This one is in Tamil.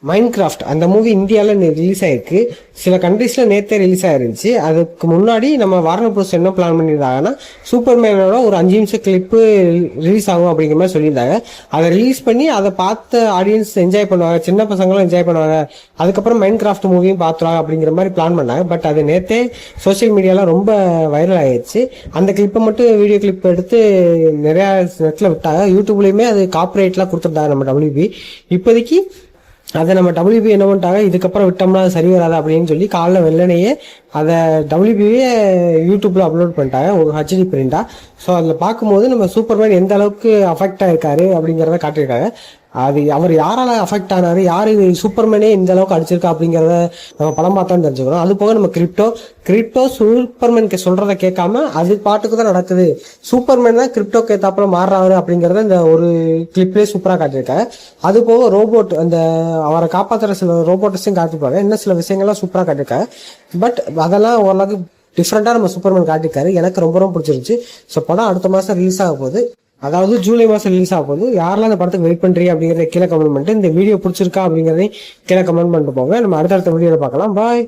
மைன்கிராஃப்ட் அந்த மூவி இந்தியாவில் ரிலீஸ் ஆயிருக்கு. சில கண்ட்ரீஸில் நேற்றே ரிலீஸ் ஆயிருந்துச்சு. அதுக்கு முன்னாடி நம்ம வார்னர் ப்ரோஸ் என்ன பிளான் பண்ணியிருந்தாங்கன்னா, சூப்பர்மேனோட ஒரு 5 நிமிஷம் கிளிப்பு ரிலீஸ் ஆகும் அப்படிங்கிற மாதிரி சொல்லியிருந்தாங்க. அதை ரிலீஸ் பண்ணி அதை பார்த்த ஆடியன்ஸ் என்ஜாய் பண்ணுவாங்க, சின்ன பசங்களும் என்ஜாய் பண்ணுவாங்க, அதுக்கப்புறம் மைன்கிராஃப்ட் மூவியும் பார்த்துருவாங்க அப்படிங்கிற மாதிரி பிளான் பண்ணாங்க. பட் அது நேற்றே சோசியல் மீடியாவில் ரொம்ப வைரல் ஆயிடுச்சு. அந்த கிளிப்பை மட்டும் வீடியோ கிளிப் எடுத்து நிறையா நெட்டில் விட்டாங்க. யூடியூப்லேயுமே அது காப்பிரைட்லாம் கொடுத்துருந்தாங்க நம்ம WB. இப்போதைக்கு அதை நம்ம WB என்ன பண்ணிட்டாங்க, இதுக்கப்புறம் விட்டோம்னா அது சரி வராது அப்படின்னு சொல்லி காலைல வெள்ளனையே அதை WBயே யூடியூப்ல அப்லோட் பண்ணிட்டாங்க ஒரு HD பிரிண்டா. ஸோ அதில் பார்க்கும்போது நம்ம சூப்பர்மேன் எந்த அளவுக்கு அஃபெக்ட் ஆயிருக்காரு அப்படிங்கிறத காட்டியிருக்காங்க. அது அவர் யாரால அஃபெக்ட் ஆனாரு, யாரு சூப்பர்மேனே இந்த அளவுக்கு அடிச்சிருக்கா அப்படிங்கிறத நம்ம படம் பார்த்தான்னு தெரிஞ்சுக்கிறோம். அது போக நம்ம கிரிப்டோ சூப்பர்மேனுக்கு சொல்றதை கேட்காம அது பாட்டுக்கு தான் நடக்குது, சூப்பர்மேன் தான் கிரிப்டோக்கு ஏத்தாப்புல மாறுறாரு அப்படிங்கிறத இந்த ஒரு கிளிப்லேயே சூப்பராக காட்டியிருக்காங்க. அது போக ரோபோட், அந்த அவரை காப்பாற்றுற சில ரோபோட்ஸையும் காட்டிருப்பாங்க. இன்னும் சில விஷயங்கள்லாம் சூப்பராக காட்டியிருக்காங்க. பட் அதெல்லாம் ஓரளவுக்கு டிஃப்ரெண்டாக நம்ம சூப்பர்மேன் காட்டியிருக்காரு. எனக்கு ரொம்ப ரொம்ப பிடிச்சிருந்துச்சு. ஸோ படம் அடுத்த மாதம் ரிலீஸ் ஆக போகுது, அதாவது ஜூலை மாதம் ரிலீஸ் ஆக போகுது. யாரெல்லாம் அந்த படத்துக்கு வெயிட் பண்ணுறீங்க அப்படிங்கிறத கீழே கமெண்ட் பண்ணிட்டு, இந்த வீடியோ பிடிச்சிருக்கா அப்படிங்கிறதையும் கீழே கமெண்ட் பண்ணிட்டு போங்க. நம்ம அடுத்தடுத்த வீடியோவில் பார்க்கலாம். பாய்.